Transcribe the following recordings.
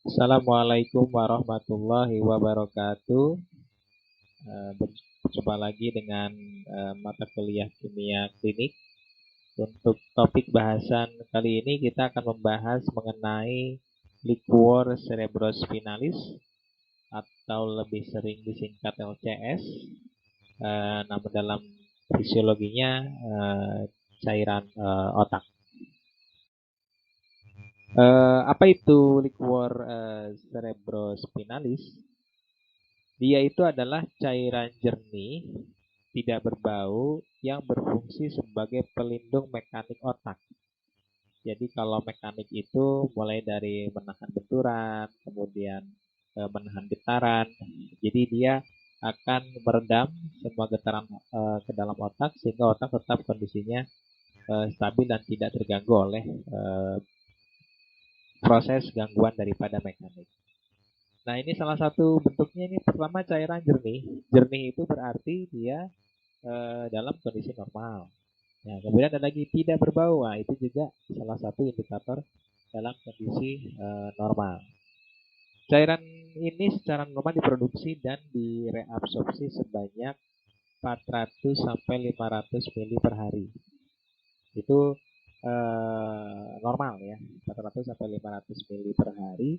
Assalamualaikum warahmatullahi wabarakatuh. Berjumpa lagi dengan mata kuliah kimia klinik. Untuk topik bahasan kali ini kita akan membahas mengenai liquor cerebrospinalis atau lebih sering disingkat LCS. Namun dalam fisiologinya cairan otak. Apa itu liquor cerebrospinalis? Dia itu adalah cairan jernih, tidak berbau, yang berfungsi sebagai pelindung mekanik otak. Jadi kalau mekanik itu mulai dari menahan benturan, kemudian menahan getaran. Jadi dia akan meredam semua getaran ke dalam otak sehingga otak tetap kondisinya stabil dan tidak terganggu oleh proses gangguan daripada mekanik. Nah, ini salah satu bentuknya. Ini pertama cairan jernih. Jernih itu berarti dia dalam kondisi normal. Nah, kemudian ada lagi tidak berbau. Nah, itu juga salah satu indikator dalam kondisi normal. Cairan ini secara normal diproduksi dan direabsorpsi sebanyak 400 sampai 500 mili per hari. Itu normal ya, 400 sampai 500 mili per hari.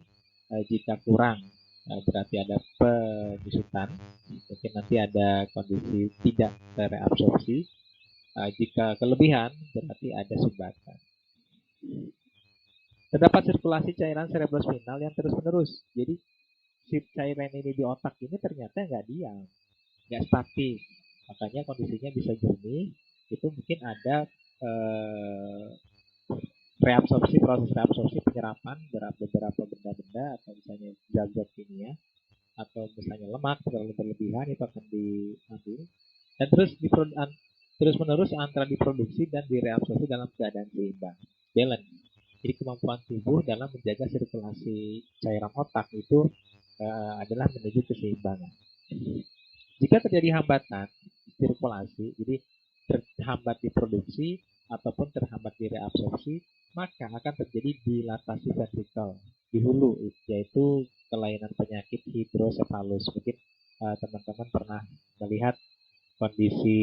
Jika kurang berarti ada penyusutan, mungkin nanti ada kondisi tidak tereabsorpsi. Jika kelebihan berarti ada sumbatan. Terdapat sirkulasi cairan cerebrospinal yang terus-menerus. Jadi si cairan ini di otak ini ternyata nggak diam, nggak statis. Makanya kondisinya bisa jernih. Itu mungkin ada eh, proses reabsorpsi penyerapan beberapa benda-benda atau misalnya zat-zat kimia atau misalnya lemak terlalu berlebihan itu akan diambil dan terus menerus antara diproduksi dan direabsorpsi dalam keadaan seimbang, balance. Jadi kemampuan tubuh dalam menjaga sirkulasi cairan otak itu adalah menuju keseimbangan. Jika terjadi hambatan sirkulasi, jadi terhambat diproduksi ataupun terhambat direabsorpsi, maka akan terjadi dilatasi ventrikel di hulu, yaitu kelainan penyakit hidrosefalus. Mungkin teman-teman pernah melihat kondisi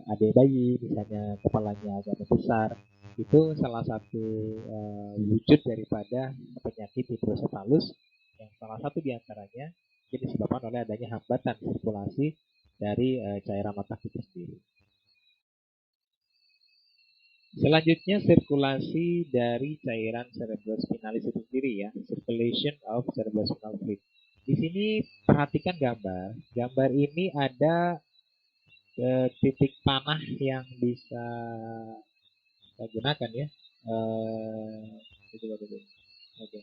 adik bayi, misalnya kepalanya agak membesar, itu salah satu wujud daripada penyakit hidrosefalus yang salah satu diantaranya jadi disebabkan oleh adanya hambatan sirkulasi dari cairan otak itu sendiri. Selanjutnya sirkulasi dari cairan cerebrospinalis itu sendiri ya, circulation of cerebrospinal fluid. Di sini perhatikan gambar. Gambar ini ada titik panah yang bisa kita gunakan ya. Oke.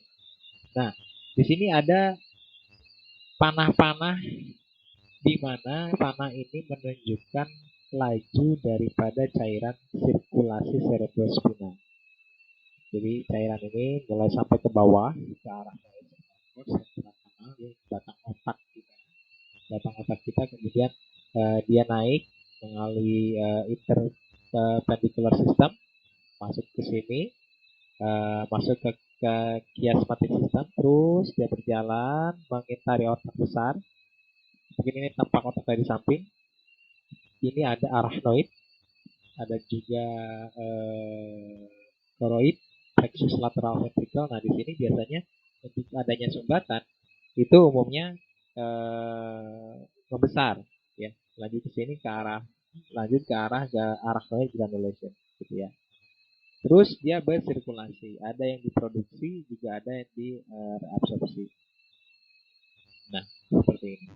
Nah, di sini ada panah-panah di mana panah ini menunjukkan laju daripada cairan sirkulasi cerebrospinal. Jadi cairan ini mulai sampai ke bawah ke arah batang otak kita. Batang otak kita kemudian dia naik melalui interpendicular system masuk ke sini, masuk ke chiasmatic system, terus dia berjalan mengitari otak besar. Mungkin ini tampak otak dari samping. Ini ada arachnoid, ada juga choroid, plexus lateral ventricle. Nah, di sini biasanya untuk adanya sumbatan itu umumnya membesar ya. Lanjut ke sini ke arah arachnoid granulation gitu ya. Terus dia bersirkulasi, ada yang diproduksi juga ada yang diabsorpsi. Nah, seperti ini.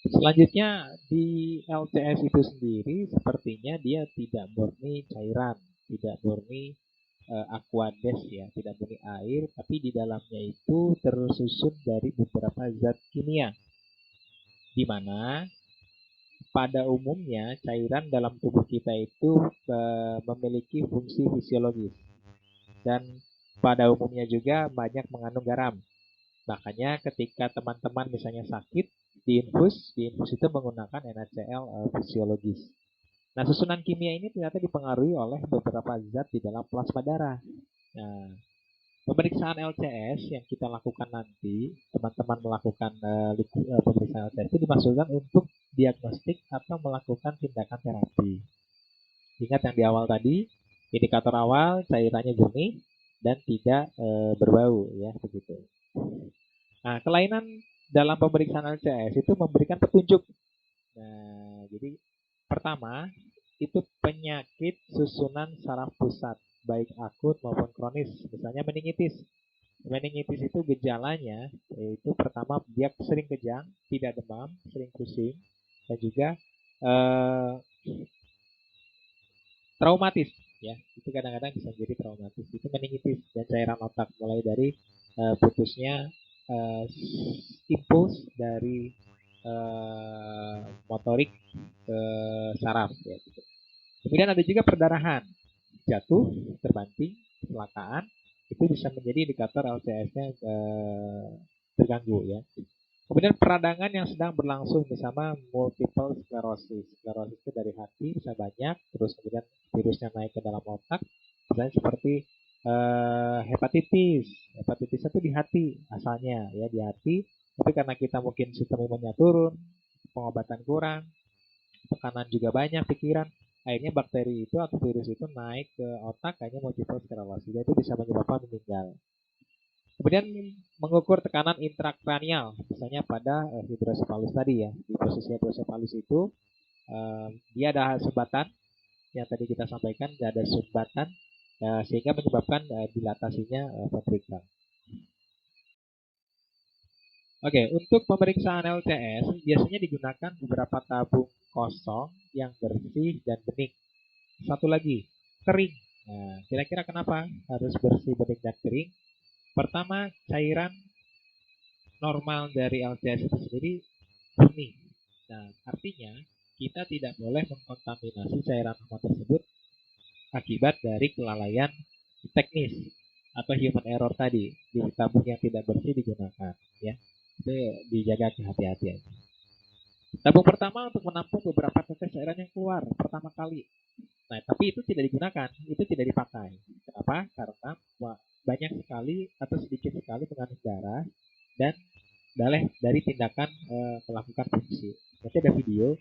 Selanjutnya di LCS itu sendiri sepertinya dia tidak murni cairan, tidak murni aqueous ya, tidak murni air, tapi di dalamnya itu tersusun dari beberapa zat kimia. Di mana pada umumnya cairan dalam tubuh kita itu memiliki fungsi fisiologis dan pada umumnya juga banyak mengandung garam. Makanya ketika teman-teman misalnya sakit, diinfus itu menggunakan NaCl fisiologis. Nah, susunan kimia ini ternyata dipengaruhi oleh beberapa zat di dalam plasma darah. Nah, pemeriksaan LCS yang kita lakukan nanti, teman-teman melakukan pemeriksaan LCS itu dimaksudkan untuk diagnostik atau melakukan tindakan terapi. Ingat yang di awal tadi, indikator awal cairannya jernih dan tidak berbau, ya begitu. Nah, kelainan dalam pemeriksaan LCS itu memberikan petunjuk. Nah, jadi pertama itu penyakit susunan saraf pusat, baik akut maupun kronis, misalnya meningitis. Meningitis itu gejalanya yaitu pertama dia sering kejang, tidak demam, sering pusing, dan juga eh, traumatis. Ya, itu kadang-kadang bisa menjadi traumatis. Itu meningitis dan cairan otak mulai dari putusnya eh, impuls dari motorik ke saraf. Ya, gitu. Kemudian ada juga perdarahan, jatuh, terbanting, kecelakaan, itu bisa menjadi indikator LCS-nya terganggu ya. Kemudian peradangan yang sedang berlangsung bersama multiple sclerosis. Sclerosis itu dari hati bisa banyak, terus kemudian virusnya naik ke dalam otak, misalnya seperti hepatitis. Hepatitis itu di hati asalnya ya di hati, tapi karena kita mungkin sistem imunnya turun, pengobatan kurang, tekanan juga banyak, pikiran, akhirnya bakteri itu atau virus itu naik ke otak, akhirnya multiple sclerosis. Itu bisa menyebabkan meninggal. Kemudian mengukur tekanan intrakranial, misalnya pada hidrosefalus tadi ya. Di posisi hidrosefalus itu dia ada sumbatan yang tadi kita sampaikan, ada sumbatan sehingga menyebabkan dilatasinya ventrikel. Oke, untuk pemeriksaan LCS biasanya digunakan beberapa tabung kosong yang bersih dan bening. Satu lagi, kering. Nah, kira-kira kenapa harus bersih, bening, dan kering? Pertama, cairan normal dari LCS itu sendiri bening. Nah, artinya kita tidak boleh mengkontaminasi cairan normal tersebut akibat dari kelalaian teknis atau human error tadi di tabung yang tidak bersih digunakan. Ya, itu dijaga kehati-hatian. Tabung pertama untuk menampung beberapa tetes cairan yang keluar pertama kali. Nah, tapi itu tidak digunakan, itu tidak dipakai. Kenapa? Karena banyak sekali atau sedikit sekali mengandung darah dan dari tindakan melakukan fungsi. Nanti ada video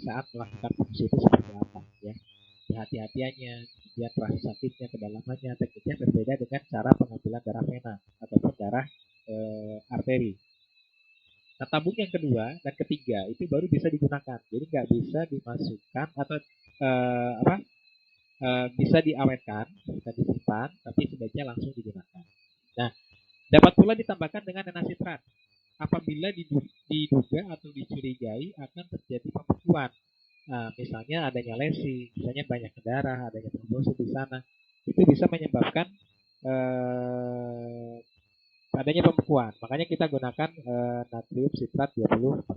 saat melakukan fungsi itu seperti apa ya. Kehati-hatiannya, kemudian proses sakitnya, kedalamannya, tekniknya berbeda dengan cara pengambilan darah vena ataupun darah arteri. Nah, tabung yang kedua dan ketiga itu baru bisa digunakan. Jadi nggak bisa dimasukkan atau bisa diawetkan dan disimpan, tapi sebaiknya langsung digunakan. Nah, dapat pula ditambahkan dengan enasitrat apabila diduga atau dicurigai akan terjadi pembekuan. Nah, misalnya adanya lesi, misalnya banyak darah, adanya trombosit di sana, itu bisa menyebabkan adanya pembekuan. Makanya kita gunakan natrium sitrat 20%.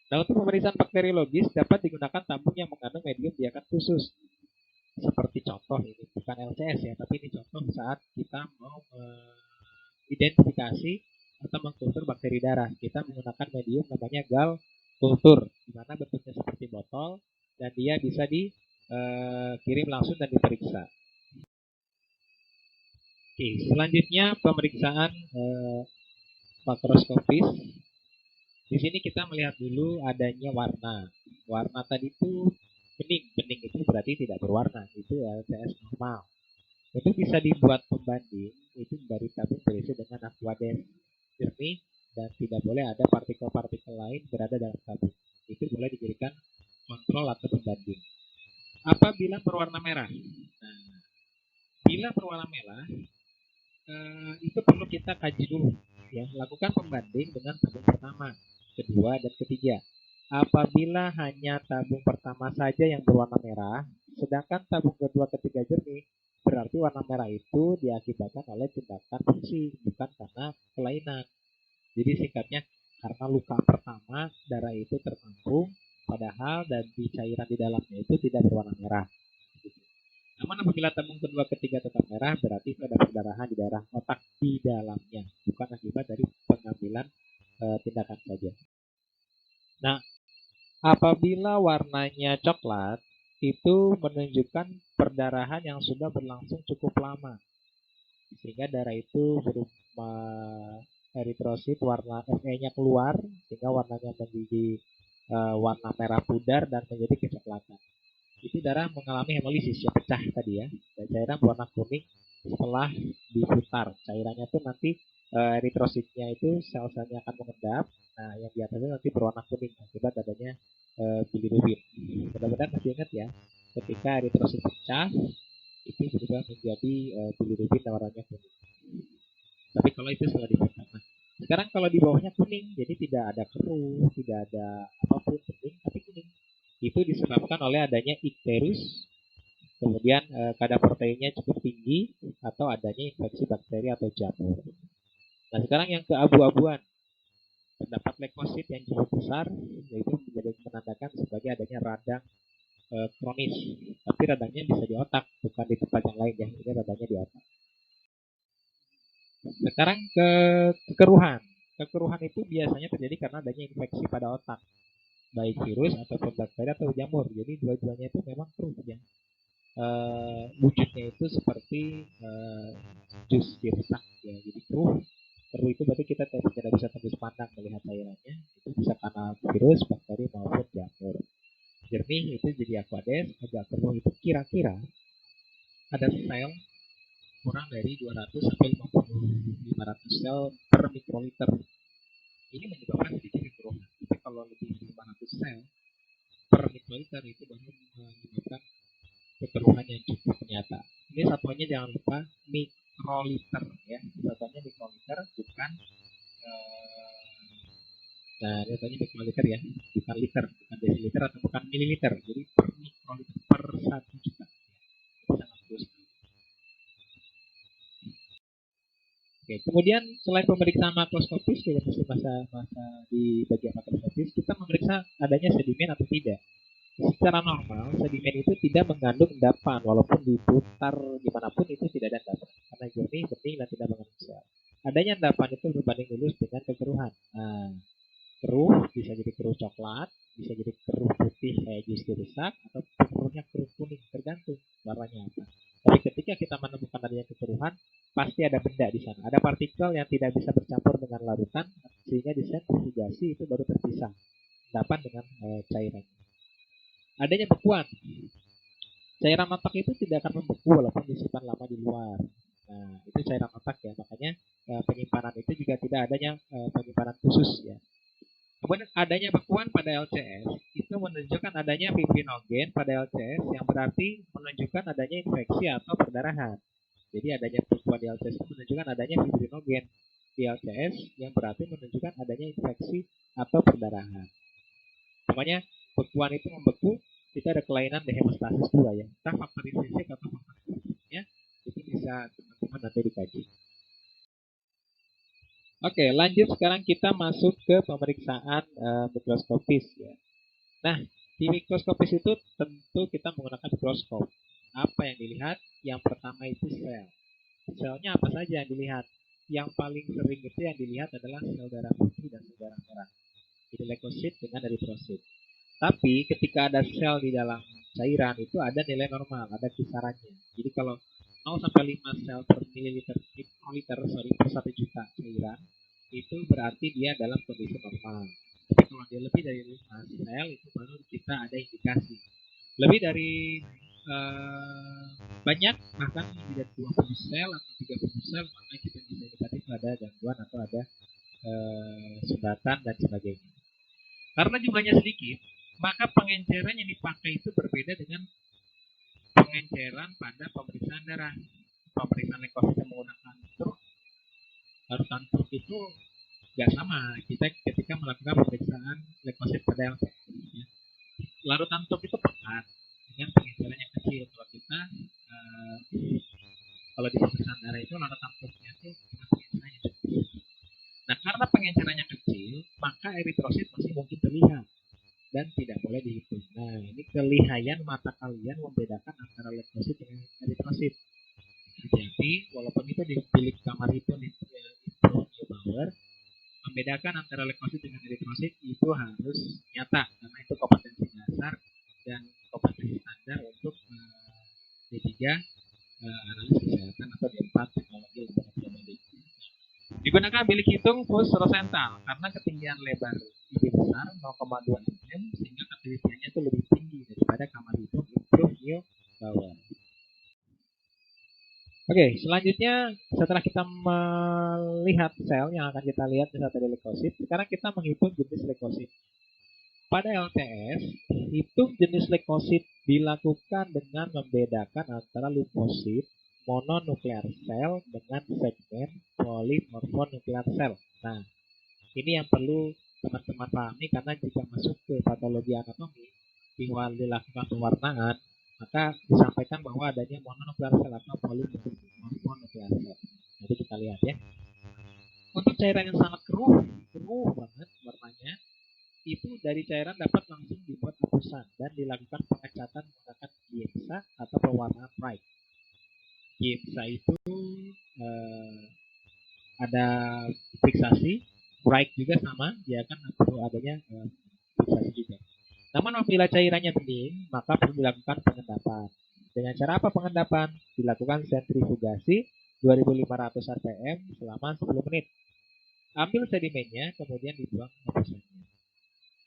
Nah, untuk pemeriksaan bakteriologis dapat digunakan tabung yang mengandung medium biakan khusus. Seperti contoh ini, bukan LCS ya, tapi ini contoh saat kita mau identifikasi atau mengkultur bakteri darah. Kita menggunakan medium namanya gal kultur, di mana bentuknya seperti botol dan dia bisa dikirim langsung dan diperiksa. Oke, selanjutnya pemeriksaan makroskopis. Di sini kita melihat dulu adanya warna. Warna tadi itu bening, bening itu berarti tidak berwarna, itu LCS normal. Itu bisa dibuat pembanding itu dari tabung berisi dengan aquades jernih dan tidak boleh ada partikel-partikel lain berada dalam tabung. Itu boleh dijadikan kontrol atau pembanding. Apabila berwarna merah, nah, bila berwarna merah itu perlu kita kaji dulu, ya. Lakukan pembanding dengan tabung pertama, kedua, dan ketiga. Apabila hanya tabung pertama saja yang berwarna merah, sedangkan tabung kedua, ketiga jernih, berarti warna merah itu diakibatkan oleh tindakan fungsi, bukan karena kelainan. Jadi singkatnya, karena luka pertama darah itu tertampung, padahal dan di cairan di dalamnya itu tidak berwarna merah. Namun apabila tabung kedua, ketiga tetap merah, berarti itu ada perdarahan di daerah otak di dalamnya, bukan akibat dari pengambilan tindakan saja. Nah, Apabila warnanya coklat, itu menunjukkan perdarahan yang sudah berlangsung cukup lama. Sehingga darah itu berupa eritrosit warna Fe-nya keluar, sehingga warnanya menjadi warna merah pudar dan menjadi kecoklatan. Itu darah mengalami hemolisis, ya pecah tadi ya. Dan cairan berwarna kuning setelah diputar. Cairannya itu nanti eritrositnya itu sel-selnya akan mengendap. Nah, yang di atasnya nanti berwarna kuning akibat adanya bilirubin. Mudah-mudahan masih ingat ya, ketika eritrosit pecah itu berubah menjadi bilirubin warnanya kuning. Tapi kalau itu sudah dipecah. Nah, sekarang kalau di bawahnya kuning, jadi tidak ada keruh, tidak ada apapun bening, tapi kuning. Itu disebabkan oleh adanya ikterus, kemudian kadar proteinnya cukup tinggi, atau adanya infeksi bakteri atau jamur. Nah, sekarang yang keabu-abuan, terdapat leukosit yang cukup besar, yaitu menjadi menandakan sebagai adanya radang kronis. Tapi radangnya bisa di otak, bukan di tempat yang lain ya. Ini radangnya di otak. Sekarang ke kekeruhan. Kekeruhan itu biasanya terjadi karena adanya infeksi pada otak, baik virus ataupun bakteri atau jamur. Jadi dua-duanya itu memang keruh ya. Wujudnya itu seperti jus dirusak ya. Jadi keruh. Keruh itu berarti kita tidak bisa tembus pandang melihat cairannya. Itu bisa karena virus, bakteri maupun jamur. Jernih itu jadi aqueous, agak keruh itu kira-kira ada sel kurang dari 200 sampai 500 sel per mikroliter. Ini menyebabkan sedikit kekeruhan. Tapi kalau lebih dari 500 sel per mikroliter itu baru menyebabkan kekeruhan yang cukup nyata. Ini satuannya jangan lupa mikroliter ya. Satuannya mikroliter bukan nah ini satuannya mikroliter ya, bukan liter, bukan desiliter atau bukan mililiter. Jadi per mikroliter per 1 juta. Itu sangat bagus. Oke, kemudian selain pemeriksaan makroskopis, kita masih masa di bagian makroskopis, kita memeriksa adanya sedimen atau tidak. Secara normal, sedimen itu tidak mengandung endapan, walaupun diputar dimanapun itu tidak ada endapan, karena jernih, bening, dan tidak mengandung sel. Adanya endapan itu berbanding lurus dengan kekeruhan. Nah, keruh bisa jadi keruh coklat, bisa jadi keruh putih kayak jus dirusak, atau keruhnya keruh kuning, tergantung warnanya apa. Tapi ketika kita menemukan adanya kekeruhan, pasti ada benda di sana. Ada partikel yang tidak bisa bercampur dengan larutan, sehingga disentrifugasi itu baru terpisah endapan dengan cairan. Adanya bekuan. Cairan otak itu tidak akan membeku walaupun disimpan lama di luar. Nah, itu cairan otak ya. Makanya penyimpanan itu juga tidak adanya penyimpanan khusus ya. Kemudian adanya bekuan pada LCS itu menunjukkan adanya fibrinogen pada LCS yang berarti menunjukkan adanya infeksi atau perdarahan. Jadi adanya bekuan di LCS itu menunjukkan adanya fibrinogen di LCS yang berarti menunjukkan adanya infeksi atau perdarahan. Pokoknya bekuan itu membeku, itu ada kelainan di hemostasis juga ya. Entah faktor intrinsik atau faktor ekstrinsik, itu bisa teman-teman nanti dikaji. Oke, lanjut sekarang kita masuk ke pemeriksaan mikroskopis ya. Nah, di mikroskopis itu tentu kita menggunakan mikroskop. Apa yang dilihat? Yang pertama itu sel. Selnya apa saja yang dilihat? Yang paling sering itu yang dilihat adalah sel darah putih dan sel darah merah. Jadi leukosit dengan eritrosit. Tapi ketika ada sel di dalam cairan itu ada nilai normal, ada kisarannya. Jadi kalau 0 sampai 5 sel per mililiter, per 1 juta cairan, itu berarti dia dalam kondisi normal. Tapi kalau dia lebih dari 5 sel, itu baru kita ada indikasi. Lebih dari banyak, bahkan lebih dari 20 sel atau 30 sel, maka kita bisa indikatif ada gangguan atau ada sumbatan dan sebagainya. Karena jumlahnya sedikit, maka pengenceran yang dipakai itu berbeda dengan pengenceran pada pemeriksaan darah. Pemeriksaan leukosit yang menggunakan truk, larutan truk itu nggak sama. Kita ketika melakukan pemeriksaan leukosit pada LCS, ya. Larutan truk itu pekat dengan pengenceran yang kecil. Kalau kita kalau di pemeriksaan darah itu larutan truknya itu dengan pengenceran yang kecil. Nah, karena pengencerannya kecil, maka eritrosit masih mungkin terlihat dan tidak boleh dihitung. Nah, ini kelihayan mata kalian membedakan antara leukosit dengan eritrosit. Jadi, walaupun itu di bilik kamar itu di Neubauer, membedakan antara leukosit dengan eritrosit itu harus nyata karena itu kompetensi dasar dan kompetensi standar untuk D3 analisis kesehatan atau D4 teknologi laboratorium medik. Digunakan bilik hitung pulse rosental karena ketinggian lebar lebih besar 0,2 mm sehingga ketelitiannya itu lebih tinggi daripada kamar hitung improve new power. Oke, selanjutnya setelah kita melihat sel yang akan kita lihat misalnya tadi leukosit, sekarang kita menghitung jenis leukosit. Pada LTS, hitung jenis leukosit dilakukan dengan membedakan antara limfosit mononuklear sel dengan segmen polimorfonuklear sel. Nah, ini yang perlu teman-teman pahami karena jika masuk ke patologi anatomi, tinggal dilakukan pewarnaan, maka disampaikan bahwa adanya mononuklear sel atau polimorfonuklear sel. Nanti kita lihat ya. Untuk cairan yang sangat keruh banget warnanya, itu dari cairan dapat langsung dibuat hapusan dan dilakukan pengecatan menggunakan giemsa atau pewarnaan bright. Giemsa itu ada fiksasi, bright juga sama, dia akan perlu adanya fiksasi juga. Namun apabila cairannya bening, maka perlu dilakukan pengendapan. Dengan cara apa pengendapan? Dilakukan sentrifugasi 2500 rpm selama 10 menit. Ambil sedimennya, kemudian dibuang hapusannya.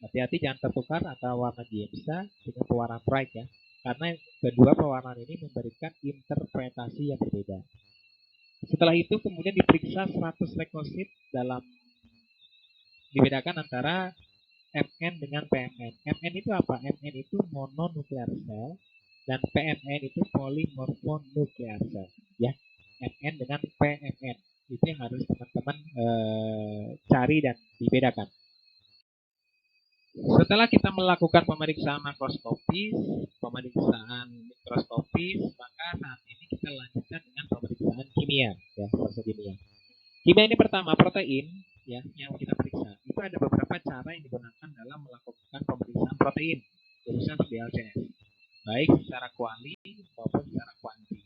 Hati-hati jangan tertukar antara warna giemsa dengan pewarna bright ya, karena kedua pewarnaan ini memberikan interpretasi yang berbeda. Setelah itu kemudian diperiksa 100 leukosit dalam dibedakan antara MN dengan PMN. MN itu apa? MN itu mononuklear sel dan PMN itu polimorfonuklear sel. Ya, MN dengan PMN itu yang harus teman-teman cari dan dibedakan. Setelah kita melakukan pemeriksaan makroskopis, pemeriksaan mikroskopis, maka saat ini kita lanjutkan dengan pemeriksaan kimia, ya, proses kimia. Kimia ini pertama protein, ya, yang kita periksa. Itu ada beberapa cara yang digunakan dalam melakukan pemeriksaan protein, khususnya untuk DLCS, baik secara kuali maupun secara kuanti.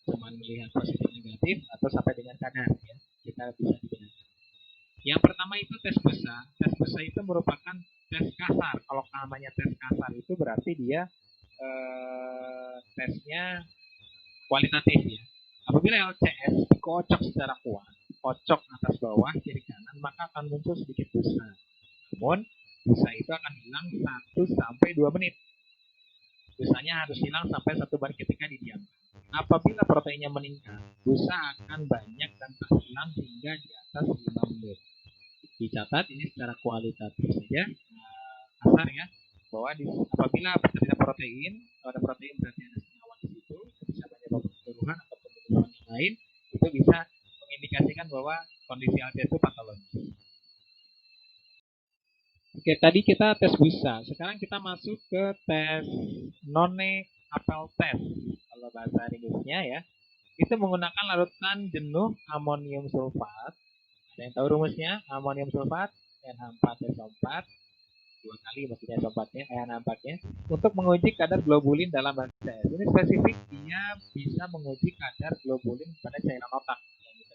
Cuman melihat positif negatif atau sampai dengan kadar, ya, kita bisa dibedakan. Yang pertama itu tes BESA. Tes BESA itu merupakan tes kasar. Kalau namanya tes kasar itu berarti dia tesnya kualitatif ya. Apabila LCS dikocok secara kuat, kocok atas bawah, kiri kanan, maka akan muncul sedikit busa. Namun, busa itu akan hilang 1-2 menit. Busanya harus hilang sampai 1 menit ketika didiamkan. Apabila proteinnya meningkat, busa akan banyak dan tak hilang hingga di atas 5 menit. Dicatat ini secara kualitatif saja, kasar ya, bahwa apabila terdapat protein, kalau ada protein berarti ada senyawa di situ, bisa banyak pembunuhan atau pembunuhan yang lain, itu bisa mengindikasikan bahwa kondisi LCS itu patologis. Oke, tadi kita tes busa, sekarang kita masuk ke tes None-Appel test, kalau bahasa Inggrisnya ya, itu menggunakan larutan jenuh amonium sulfat. Ada yang tahu rumusnya? Amonium sulfat NH4SO4 2 kali maksudnya SO4-nya, NH4-nya untuk menguji kadar globulin dalam LCS. Ini spesifik dia bisa menguji kadar globulin pada cairan otak yang bisa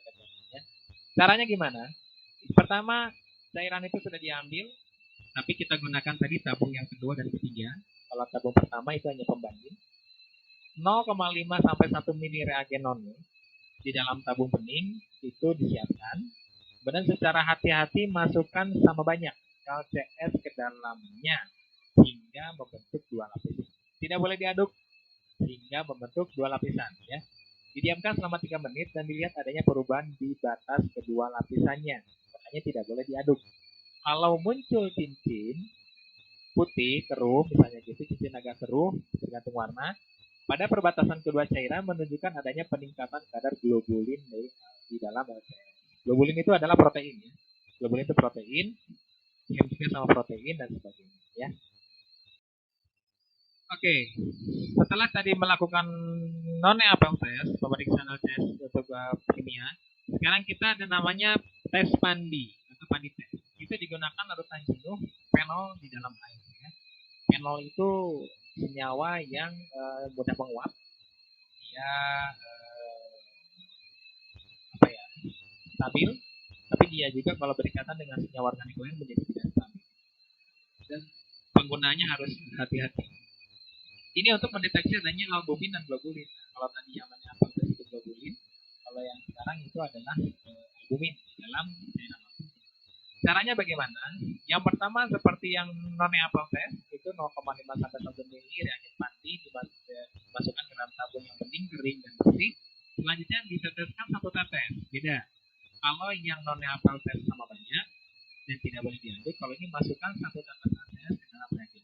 ya. Caranya gimana? Pertama, cairan itu sudah diambil, tapi kita gunakan tadi tabung yang kedua dan ketiga. Kalau tabung pertama itu hanya pembanding 0,5 sampai 1 mili reagen non di dalam tabung bening itu disiapkan. Kemudian secara hati-hati masukkan sama banyak LCS ke dalamnya hingga membentuk 2 lapisan. Tidak boleh diaduk hingga membentuk 2 lapisan ya. Didiamkan selama 3 menit dan dilihat adanya perubahan di batas kedua lapisannya. Makanya tidak boleh diaduk. Kalau muncul cincin putih keruh misalnya gitu, cincin agak keruh tergantung warna, pada perbatasan kedua cairan menunjukkan adanya peningkatan kadar globulin di dalam LCS. Globulin itu adalah protein ya. Globulin itu protein, yang juga sama protein dan sebagainya ya. Oke, setelah tadi melakukan non-appel test, pemeriksaan LCS untuk kimia, sekarang kita ada namanya tes Pandi atau Pandi test. Itu digunakan larutan jenuh fenol di dalam air ya. Fenol itu senyawa yang mudah menguap. Dia stabil, tapi tapi dia juga kalau berikatan dengan senyawa organik lain menjadi tidak stabil. Dan penggunanya harus hati-hati. Ini untuk mendeteksi adanya albumin dan globulin. Kalau tadi yang namanya apel tes itu globulin, kalau yang sekarang itu adalah albumin di dalam cairan apel. Caranya bagaimana? Yang pertama seperti yang non-apel test itu 0,5 sampai 1 ml reagen mati dimasukkan ke dalam tabung yang bening, kering dan bersih. Selanjutnya diteteskan 1 tetes. Beda. Kalau yang non-apel test sama banyak dan tidak boleh diaduk, kalau ini masukkan 1 tetes ACS ke dalam reagen.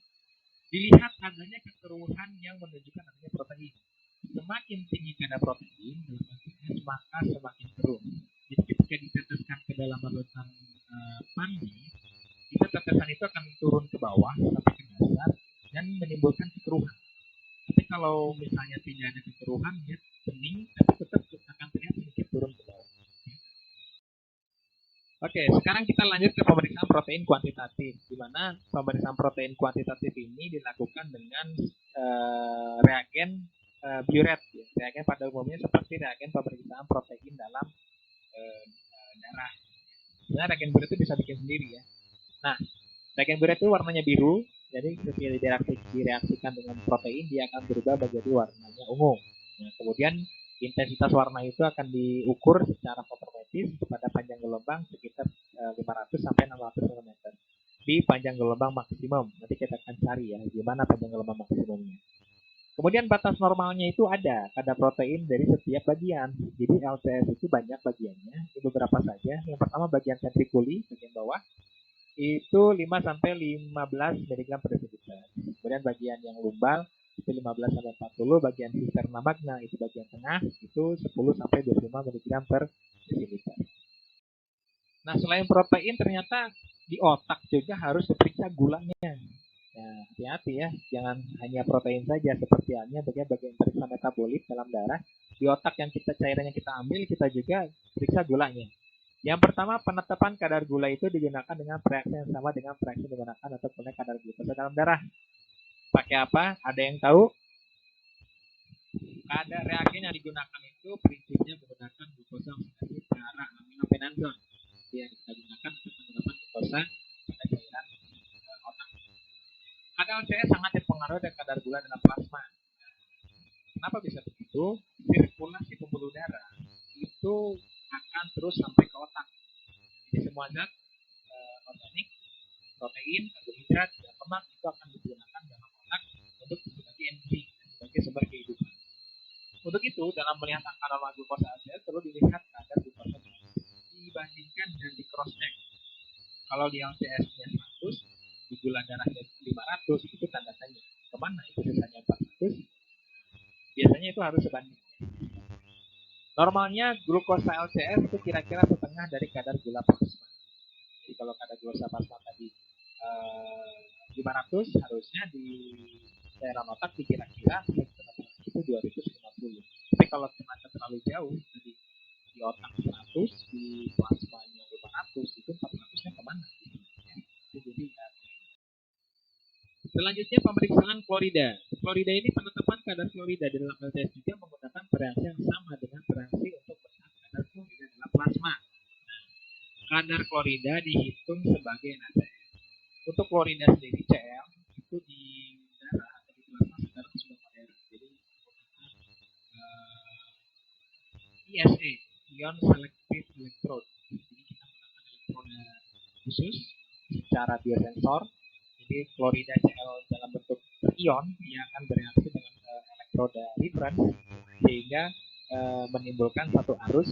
Dilihat adanya kekeruhan yang menunjukkan adanya protein. Semakin tinggi kadar protein dalam ACS, maka semakin keruh. Jadi ketika diteteskan ke dalam larutan mandi, itu tetesan itu akan turun ke bawah sampai ke dasar dan menimbulkan kekeruhan. Tapi kalau misalnya tidak ada kekeruhan, dia bening, tapi tetap akan terlihat sedikit turun ke bawah. Oke, sekarang kita lanjut ke pemeriksaan protein kuantitatif, di mana pemeriksaan protein kuantitatif ini dilakukan dengan reagen Biuret. Ya. Reagen pada umumnya seperti reagen pemeriksaan protein dalam darah. Sebenarnya reagen Biuret itu bisa bikin sendiri ya. Nah, reagen Biuret itu warnanya biru, jadi ketika direaksikan dengan protein, dia akan berubah menjadi warnanya ungu. Nah, kemudian intensitas warna itu akan diukur secara fotometris pada panjang gelombang sekitar 500 sampai 600 mm di panjang gelombang maksimum. Nanti kita akan cari ya gimana panjang gelombang maksimumnya. Kemudian batas normalnya itu ada kadar protein dari setiap bagian. Jadi LCS itu banyak bagiannya, itu beberapa saja. Yang pertama bagian ventriculi, bagian bawah, itu 5 sampai 15 mg per desiliter. Kemudian bagian yang lumbal itu 15 sampai 40, bagian cisterna magna itu bagian tengah itu 10 sampai 25 mg per desiliter. Nah, selain protein ternyata di otak juga harus diperiksa gulanya. Nah, hati-hati ya, jangan hanya protein saja seperti halnya bagian periksa metabolit dalam darah. Di otak yang cairan yang kita ambil, kita juga periksa gulanya. Yang pertama, penetapan kadar gula itu digunakan dengan reaksi yang sama dengan reaksi digunakan untuk menilai kadar glukosa dalam darah. Pakai apa? Ada yang tahu? Kadar reagen yang digunakan itu prinsipnya menggunakan glukosa oksidasi darah aminopenanzon yang kita gunakan untuk penetapan glukosa pada cairan otak. Kadar LCS sangat dipengaruhi dengan kadar gula dalam plasma. Kenapa bisa begitu? Sirkulasi pembuluh darah itu akan terus sampai ke otak. Jadi semua zat organik, protein, karbohidrat, dan lemak itu akan digunakan dalam otak untuk sebagai energi, sebagai sumber kehidupan. Untuk itu, dalam melihat angka normal glukosa LCS perlu dilihat kadar glukosa dibandingkan dan di cross check. Kalau di LCS-nya 100, di gula darahnya 500, itu tanda tanya. Kemana itu sisanya 400? Biasanya itu harus sebanding. Normalnya glukosa LCS itu kira-kira setengah dari kadar gula plasma. Jadi kalau kadar glukosa plasma tadi 500, harusnya di cairan otak dikira-kira itu 250. Tapi kalau ternyata terlalu jauh, jadi di otak 100, di plasmanya 500, itu 400-nya kemana? Jadi selanjutnya pemeriksaan klorida. Klorida ini penetapan kadar klorida di dalam LCS juga menggunakan reaksi yang sama dengan reaksi untuk melihat kadar klorida dalam plasma. Kadar klorida dihitung sebagai NaCl. Untuk klorida sendiri Cl itu di darah atau di plasma sekarang sudah modern. Jadi ISE, Ion Selective Electrode. Jadi kita menggunakan elektroda khusus secara biosensor. Jadi klorida Cl dalam bentuk ion yang akan bereaksi dengan elektroda reference sehingga menimbulkan satu arus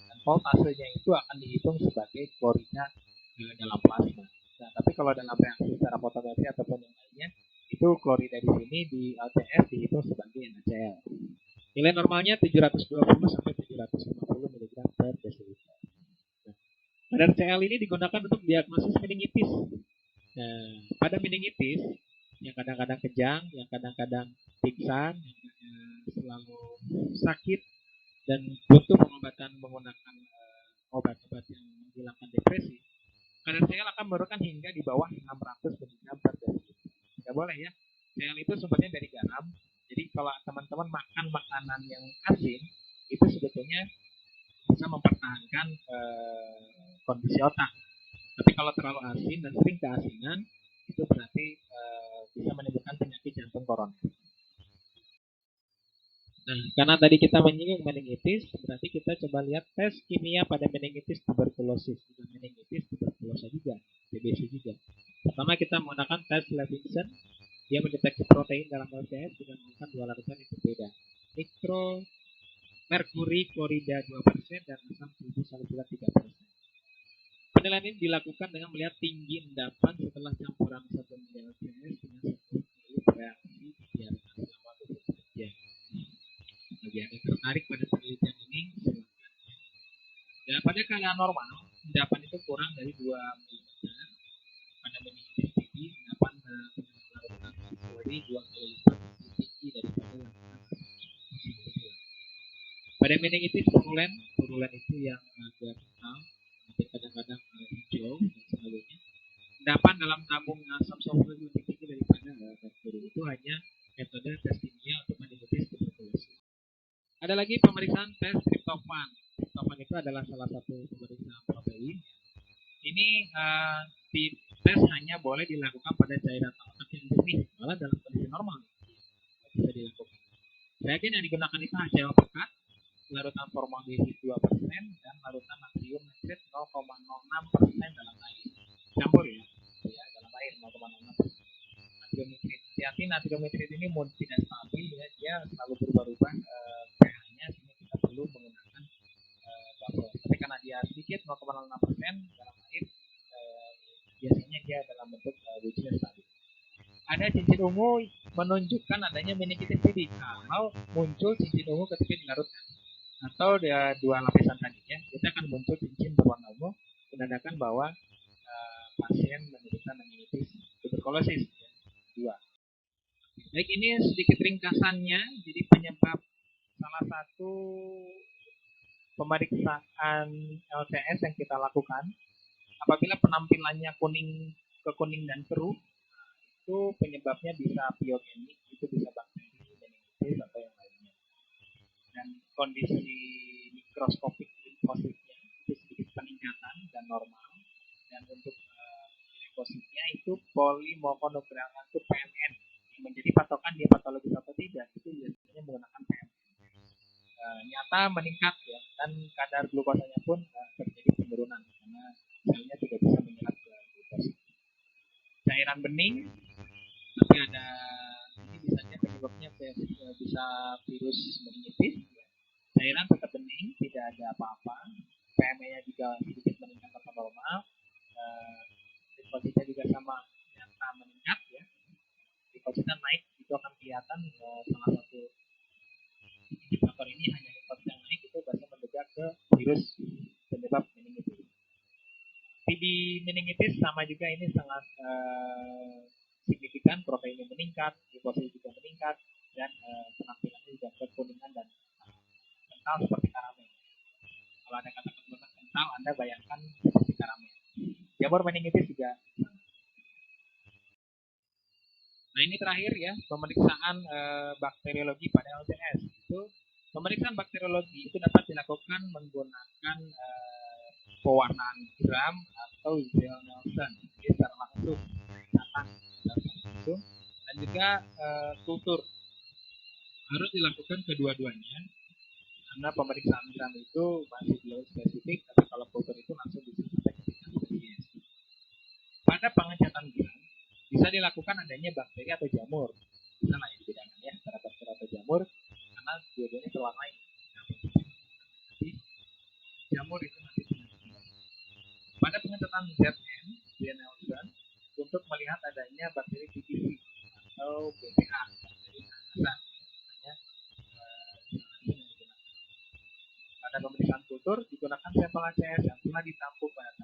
dan voltasenya itu akan dihitung sebagai klorida dalam plasma. Nah, tapi kalau dalam reaksi secara fotometri ataupun yang lainnya, itu klorida di sini di LCS dihitung sebagai NaCl. Nilai normalnya 720 sampai 750 mg per desiliter. Nah, kadar Cl ini digunakan untuk diagnosis meningitis. Nah, pada meningitis yang kadang-kadang kejang, yang kadang-kadang pingsan, yang selalu sakit dan butuh pengobatan menggunakan obat-obat yang menghilangkan depresi, kadar Cl akan menurunkan hingga di bawah 600 mg per desiliter. Tidak boleh ya. Cl itu sumbernya dari garam. Jadi kalau teman-teman makan makanan yang asin, itu sebetulnya bisa mempertahankan kondisi otak. Tapi kalau terlalu asin dan sering keasinan, itu berarti bisa menimbulkan penyakit jantung koroner. Nah, karena tadi kita menyinggung meningitis, berarti kita coba lihat tes kimia pada meningitis tuberkulosis. Bukan meningitis tuberkulosa juga, TBC juga. Pertama kita menggunakan tes Levinson. Dia mendeteksi protein dalam LCS dengan menggunakan dua larutan yang berbeda. Mikro merkuri klorida 2% dan asam sulfur salubrat 3%. Penilaian ini dilakukan dengan melihat tinggi endapan setelah campuran 1 ml LCS dengan 10 ml reaksi dibiarkan selama 24 jam. Bagi Anda tertarik pada penelitian ini, silakan. Dan pada keadaan normal, endapan itu kurang dari 2 mm. Pada meningitis TB, endapan larutan fosfori 2 kali lipat lebih tinggi daripada larutan fosfori. Pada meningitis purulen itu yang agak kental, kadang-kadang hijau dan sebagainya. Endapan dalam tabung asam sulfur lebih tinggi daripada merkuri. Itu hanya metode tes kimia untuk meningitis tuberkulosis. Ada lagi pemeriksaan tes triptofan. Triptofan itu adalah salah satu pemeriksaan protein. Ini tes hanya boleh dilakukan pada cairan otak yang jernih, malah dalam kondisi normal bisa dilakukan. Reagen yang digunakan itu HCl pekat, larutan formaldehid 2% dan larutan natrium nitrit 0,06% dalam air. Campur ya dalam air 0,06%. Natrium nitrit. Hati-hati, natrium nitrit ini tidak stabil ya, dia selalu berubah-ubah pH-nya, sehingga kita perlu menggunakan buffer. Tapi karena dia sedikit 0,06% dalam air, biasanya dia dalam bentuk wujudnya stabil. Ada cincin ungu menunjukkan adanya meningitis TB kalau muncul cincin ungu ketika dilarutkan, atau dua lapisan tadi ya, kita akan muncul cincin berwarna ungu menandakan bahwa pasien menderita meningitis tuberkulosis ya. 2. Baik, ini sedikit ringkasannya. Jadi penyebab salah satu pemeriksaan LCS yang kita lakukan apabila penampilannya kuning dan keruh, itu penyebabnya bisa biogenik, itu bisa bakteri, meningitis atau yang lainnya. Dan kondisi mikroskopik limfositnya itu sedikit peningkatan dan normal. Dan untuk leukositnya itu polimonoglobulin itu PMN yang menjadi patokan dia patologis atau tidak, itu biasanya menggunakan PMN. Nyata meningkat ya, dan kadar glukosanya pun terjadi penurunan karena selnya tidak bisa menyerap glukosa. Cairan bening, tapi ada ini biasanya penyebabnya bisa virus meningitis. Cairan tetap bening, tidak ada apa-apa. PME-nya juga sedikit meningkat atau normal. Limfositnya juga sama nyata meningkat ya. Limfositnya naik, itu akan kelihatan salah satu indikator ini hanya limfosit yang naik, itu berarti menduga ke virus penyebab meningitis. TB meningitis sama juga, ini sangat signifikan, proteinnya meningkat, limfosit juga meningkat, dan penampilannya juga kekuningan dan kental seperti karamel. Kalau ada kata-kata kental, Anda bayangkan seperti karamel. Jamur meningitis juga. Nah, ini terakhir ya, pemeriksaan bakteriologi pada LCS. Itu pemeriksaan bakteriologi itu dapat dilakukan menggunakan pewarnaan gram atau Zell-Nelson, jadi secara langsung dan juga kultur. Harus dilakukan kedua-duanya karena pemeriksaan gram itu masih belum spesifik, tapi kalau kultur itu langsung bisa sampai ke tingkat spesies. Pada pengecatan gram bisa dilakukan adanya bakteri atau jamur, bisa lah ya dibedakan ya antara bakteri atau jamur karena dua-duanya terwarnai. Jadi jamur itu nanti pada pengecatan ZN, Zell-Nelson, untuk melihat adanya bakteri TBC atau BPA, bakteri nanas. Pada pemeriksaan kultur digunakan sampel ACS yang telah ditampung pada